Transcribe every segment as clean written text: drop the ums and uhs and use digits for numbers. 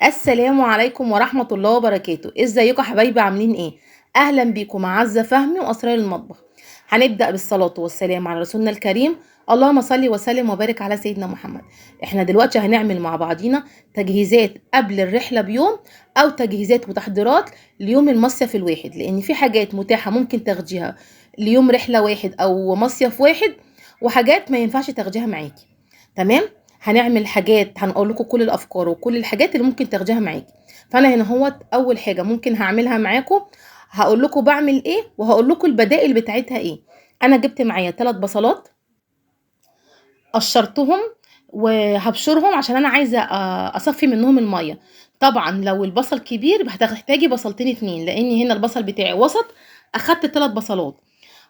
السلام عليكم ورحمة الله وبركاته. ازيكم يا حبايبي؟ عاملين ايه؟ اهلا بيكم مع عزة فهمي واسرار المطبخ. هنبدأ بالصلاة والسلام على رسولنا الكريم. اللهم صل وسلم وبارك على سيدنا محمد. احنا دلوقتي هنعمل مع بعضينا تجهيزات قبل الرحلة بيوم، او تجهيزات وتحضيرات ليوم المصيف الواحد، لان في حاجات متاحة ممكن تاخديها ليوم رحلة واحد او مصيف واحد، وحاجات ما ينفعش تاخديها معاكي. تمام. هنعمل حاجات، هنقول لكم كل الافكار وكل الحاجات اللي ممكن تاخديها معاكي. فانا هنا هو اول حاجه ممكن هعملها معاكم، هقول لكم بعمل ايه وهقول لكم البدائل بتاعتها ايه. انا جبت معايا 3 بصلات، قشرتهم وهبشرهم عشان انا عايزه اصفي منهم الميه. طبعا لو البصل كبير هتحتاجي بصلتين 2، لان هنا البصل بتاعي وسط، اخدت 3 بصلات.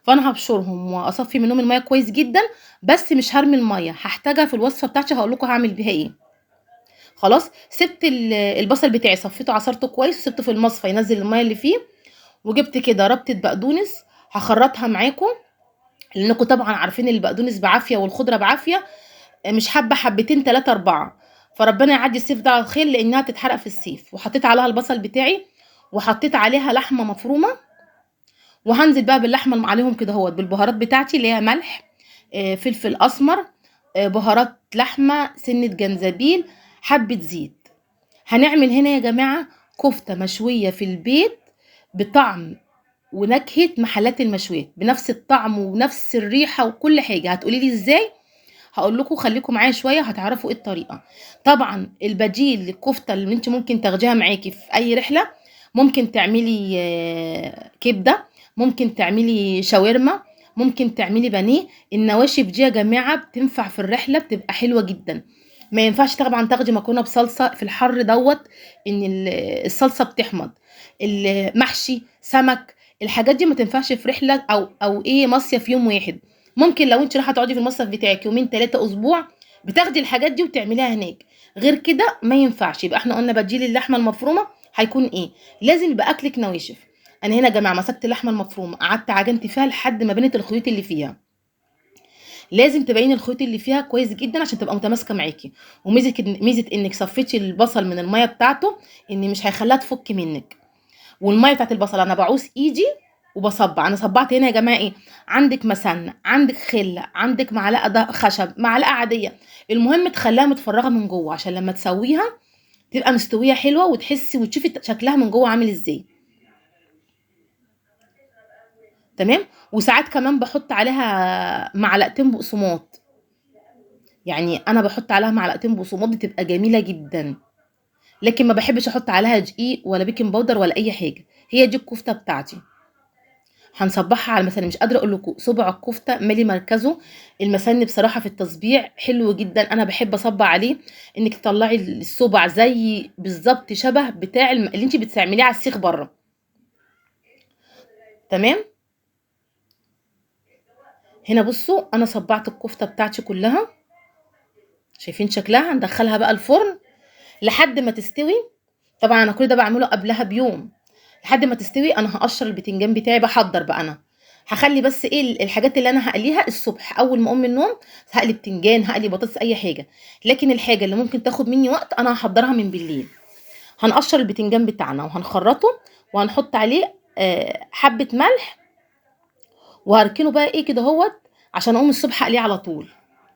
فانا هبشرهم واصفي منهم الميه كويس جدا، بس مش هرمي الميه، هحتاجها في الوصفه بتاعتي، هقول لكم هعمل بيها ايه. خلاص، سبت البصل بتاعي، صفيته عصرته كويس وسبته في المصفى ينزل الميه اللي فيه. وجبت كده ربطه بقدونس، هخرطها معاكم، لانكم طبعا عارفين البقدونس بعافيه والخضره بعافيه. مش حبه، حبتين، 3، 4. فربنا يعدي الصيف ده على خير، لانها تتحرق في الصيف. وحطيت عليها البصل بتاعي، وحطيت عليها لحمه مفرومه، وهنزل بقى باللحمه عليهم كده اهوت بالبهارات بتاعتي اللي هي ملح، فلفل اسمر، بهارات لحمه، سنه جنزبيل، حبه زيت. هنعمل هنا يا جماعة كفتة مشوية في البيت بطعم ونكهة محلات المشويات، بنفس الطعم ونفس الريحة وكل حاجة. هتقولي لي ازاي؟ هقول لكم، خليكم معايا شوية هتعرفوا ايه الطريقة. طبعا البديل للكفتة اللي انت ممكن تاخديها معاكي في اي رحلة، ممكن تعملي كبدة، ممكن تعملي شاورما، ممكن تعملي بانيه. النواشف دي يا جماعة بتنفع في الرحلة، بتبقى حلوة جدا. ما ينفعش طبعا تاخدي مكرونه بصلصه في الحر دوت، ان الصلصه بتحمض. المحشي سمك، الحاجات دي ما تنفعش في رحله او ايه مصيف يوم واحد. ممكن لو انت رايحه تقعدي في المصيف بتاعك يومين 3 اسبوع، بتاخدي الحاجات دي وتعمليها هناك. غير كده ما ينفعش. يبقى احنا قلنا بديل اللحمه المفرومه هيكون ايه؟ لازم يبقى اكلك نواشف. انا هنا يا جماعه مسكت اللحمه المفرومه، قعدت عجنت فيها لحد ما بنت الخيوط اللي فيها. لازم تبين الخيط اللي فيها كويس جدا عشان تبقى متماسكه معاكي. وميزه انك صفيتي البصل من الميه بتاعته، ان مش هيخليها تفك منك. والميه بتاعت البصل انا بعوز ايدي وبصبع. انا صبعت هنا يا جماعه ايه؟ عندك مسنه، عندك خله، عندك معلقه ده خشب، معلقه عاديه. المهم تخليها متفرغه من جوه عشان لما تسويها تبقى مستويه حلوه، وتحسي وتشوفي شكلها من جوه عامل ازاي. تمام. وساعات كمان بحط عليها معلقتين بقسماط، يعني انا بحط عليها معلقتين بقسماط، دي تبقى جميله جدا. لكن ما بحبش احط عليها دقيق ولا بيكنج باودر ولا اي حاجه. هي دي الكفته بتاعتي. هنصبحها على المسن، مش قادره اقول لكم صبع الكفته مالي مركزه. المسن بصراحه في التصبيع حلو جدا، انا بحب اصبع عليه. انك تطلعي الصبع زي بالظبط شبه بتاع اللي انت بتعمليه على السيخ بره. تمام. هنا بصوا انا صبعت الكفته بتاعتي كلها، شايفين شكلها؟ هندخلها بقى الفرن لحد ما تستوي. طبعا انا كل ده بعمله قبلها بيوم. لحد ما تستوي انا هقشر البتنجان بتاعي، بحضر بقى انا. هخلي بس ايه الحاجات اللي انا هقليها الصبح اول ما اقوم من النوم. هقلي بتنجان، هقلي بطاطس، اي حاجه. لكن الحاجه اللي ممكن تاخد مني وقت انا هحضرها من بالليل. هنقشر البتنجان بتاعنا وهنخرطه، وهنحط عليه حبه ملح، وهركنه بقى ايه كده هوت، عشان اقوم الصبح اقليه على طول.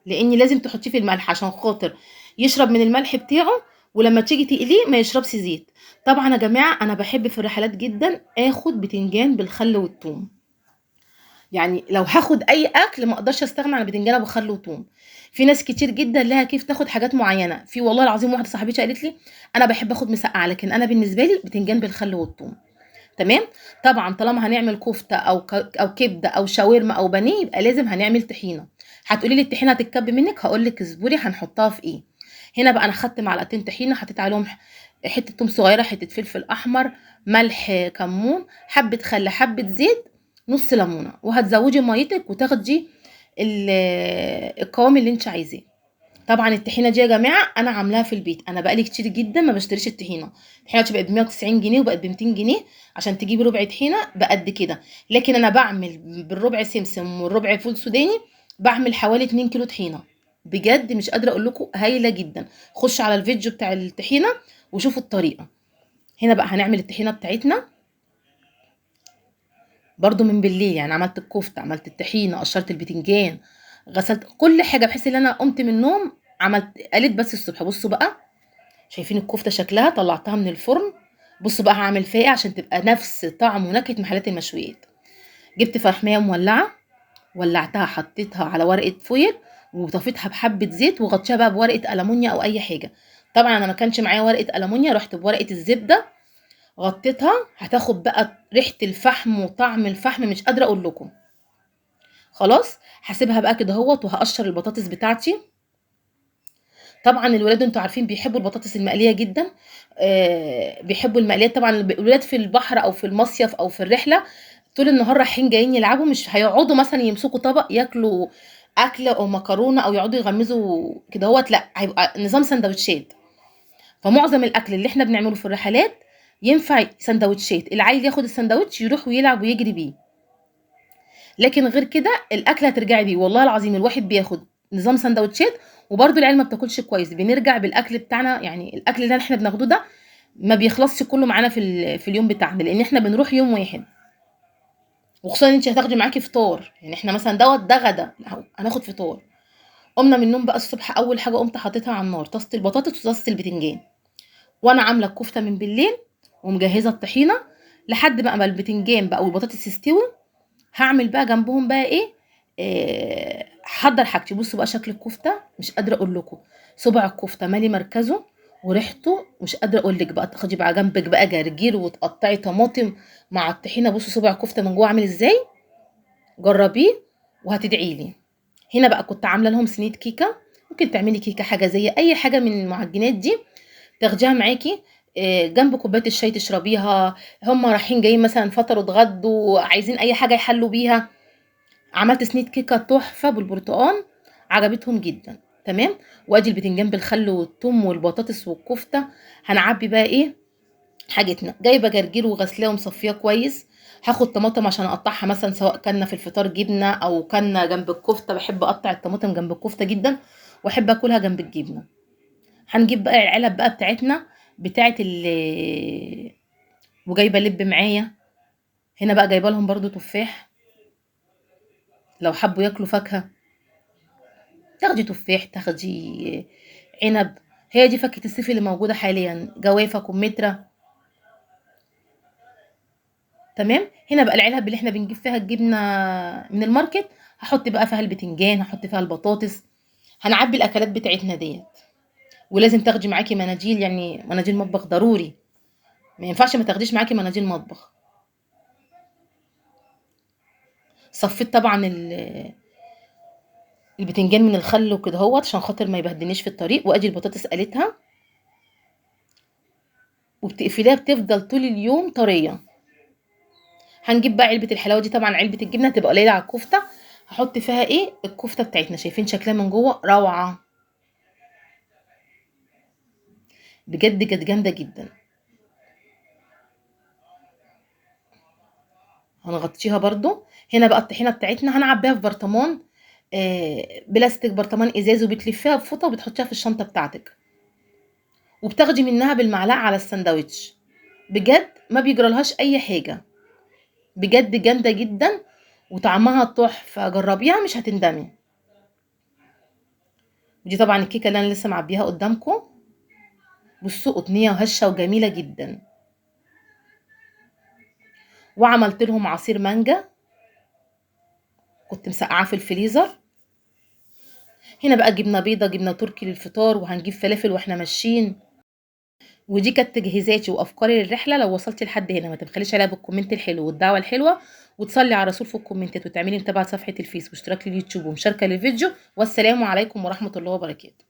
لاني لازم تحطيه في الملح عشان خاطر يشرب من الملح بتاعه، ولما تيجي تقليه ما يشربش زيت. طبعا يا جماعه انا بحب في الرحلات جدا اخد بتنجان بالخل والثوم. يعني لو هاخد اي اكل ما اقدرش استغنى عن البتنجان بخل وثوم. في ناس كتير جدا لها كيف تاخد حاجات معينه، في والله العظيم واحده صاحبتي قالت لي انا بحب اخد مسقعه، لكن انا بالنسبه لي بتنجان بالخل والثوم. تمام. طبعا طالما هنعمل كفته او كبده او شاورما او بانيه، يبقى لازم هنعمل طحينه. هتقولي لي الطحينه هتتكب منك، هقول لك اصبري هنحطها في ايه. هنا بقى انا خدت معلقتين طحينه، حطيت عليهم حته توم صغيره، حته فلفل احمر، ملح، كمون، حبه خل، حبه زيت، نص ليمونه. وهتزودي ميتك وتاخدي القوام اللي انت عايزاه. طبعا الطحينه دي يا جماعه انا عاملاها في البيت، انا بقالي كتير جدا ما بشتريش الطحينه. الطحينه بقت ب 190 جنيه وبقت ب 200 جنيه. عشان تجيبي ربع طحينه بقد كده. لكن انا بعمل بالربع سمسم والربع فول سوداني، بعمل حوالي 2 كيلو طحينه. بجد مش قادره اقول لكم هايله جدا. خشوا على الفيديو بتاع الطحينه وشوفوا الطريقه. هنا بقى هنعمل الطحينه بتاعتنا برضو من بالليل، يعني عملت الكفته، عملت الطحينه، قشرت البتنجان، غسلت كل حاجه بحيث ان انا قمت من النوم عملت قليت بس الصبح. بصوا بقى، شايفين الكفته شكلها؟ طلعتها من الفرن. بصوا بقى هعمل فيها ايه عشان تبقى نفس طعم ونكهه محلات المشويات. جبت فحميه مولعه، ولعتها، حطيتها على ورقه فويل وطفيتها بحبه زيت وغطيها بقى بورقه ألمونيا او اي حاجه. طبعا انا ما كانش معايا ورقه ألمونيا، رحت بورقه الزبده غطيتها. هتاخد بقى ريحه الفحم وطعم الفحم مش قادره اقول لكم. خلاص هسيبها بقى كده اهوت، وهقشر البطاطس بتاعتي. طبعا الولاد انتوا عارفين بيحبوا البطاطس المقليه جدا. بيحبوا المقليات. طبعا الولاد في البحر او في المصيف او في الرحله طول النهار رايحين جايين يلعبوا، مش هيقعدوا مثلا يمسكوا طبق ياكلوا اكله او مكرونه او يقعدوا يغمزوا كده اهوت، لا هيبقى نظام سندوتشات. فمعظم الاكل اللي احنا بنعمله في الرحلات ينفع سندوتشات، العيل ياخد السندوتش يروح ويلعب ويجري بيه. لكن غير كده الاكل هترجعي بيه، والله العظيم الواحد بياخد نظام سندوتشات وبرده العيال ما بتاكلش كويس، بنرجع بالاكل بتاعنا. يعني الاكل اللي احنا بناخده ده ما بيخلصش كله معانا في اليوم بتاعنا، لان احنا بنروح يوم واحد. وخصوصا انت هتاخدي معاكي فطار، يعني احنا مثلا ده غدا، لا، هناخد فطار. قمنا من النوم بقى الصبح، اول حاجه قمت حطيتها على النار طاسه البطاطس وطاسه البتنجان، وانا عامله الكفته من بالليل ومجهزه الطحينه لحد ما البتنجان بقى والبطاطس يستوي. هعمل بقى جنبهم بقى ايه؟ هحضر حاجتي. بصوا بقى شكل الكفته مش قادره اقول لكم. صبع الكفته مالي مركزه وريحته مش قادره اقول لك. بقى تاخدي بقى جنبك بقى جرجير وتقطعي طماطم مع الطحينه. بصوا صبع الكفته من جوه عامل ازاي، جربيه وهتدعي لي. هنا بقى كنت عامله لهم صينيه كيكه. ممكن تعملي كيكه حاجه زي اي حاجه من المعجنات دي تاخديها معاكي جنب كوبايه الشاي تشربيها. هم رايحين جايين مثلا فطروا اتغدوا عايزين اي حاجه يحلوا بيها. عملت صينيه كيكه تحفه بالبرتقال، عجبتهم جدا. تمام. وادي البتنجان بالخل والثوم والبطاطس والكفته. هنعبي بقى ايه حاجتنا. جايبه جرجير وغسلاه ومصفيه كويس. هاخد طماطم عشان اقطعها مثلا، سواء كنا في الفطار جبنه او كنا جنب الكفته. بحب اقطع الطماطم جنب الكفته جدا واحب اكلها جنب الجبنه. هنجيب بقى العلب بقى بتاعتنا بتاعت وجايبه لب معايا. هنا بقى جايبه لهم برضو تفاح لو حبوا ياكلوا فاكهه. تاخدي تفاح، تاخدي عنب. هي دي فاكهه الصيف اللي موجوده حاليا، جوافه، كمثرى. تمام. هنا بقى العلب اللي احنا بنجيب فيها الجبنه من الماركت، هحط بقى فيها البتنجان، هحط فيها البطاطس. هنعبي الاكلات بتاعتنا ديت. ولازم تاخدي معاكي مناديل، يعني مناديل مطبخ ضروري. ما ينفعش ما تاخديش معاكي مناديل مطبخ. صفيت طبعا البتنجان من الخل وكده اهوت عشان خاطر ما يبهدلنيش في الطريق. وادي البطاطس قليتها وبتقفليها بتفضل طول اليوم طريه. هنجيب بقى علبه الحلاوه دي، طبعا علبه الجبنه هتبقى قليله على الكفته. هحط فيها ايه الكفته بتاعتنا، شايفين شكلها من جوه روعه. بجد كانت جامده جدا. هنغطيها برضو. هنا بقى الطحينه بتاعتنا هنعبيها في برطمان بلاستيك، برطمان ازاز، وبتلفيها بفوطه وبتحطيها في الشنطه بتاعتك وبتاخدي منها بالمعلقه على السندوتش. بجد ما بيجرالهاش اي حاجه. بجد جامده جدا وطعمها تحفه، جربيها مش هتندمي. ودي طبعا الكيكه اللي انا لسه معبيها قدامكم. بصوا قطنيه وهشه وجميله جدا. وعملت لهم عصير مانجا كنت مسقعاه في الفريزر. هنا بقى جبنه بيضه، جبنه تركي للفطار، وهنجيب فلافل واحنا ماشيين. ودي كانت تجهيزاتي وافكاري للرحله. لو وصلتي لحد هنا ما تبخليش عليها بالكومنت الحلو والدعوه الحلوه، وتصلي على الرسول في الكومنتات، وتعملي متابعه صفحه الفيس واشتراك لليوتيوب ومشاركه للفيديو. والسلام عليكم ورحمه الله وبركاته.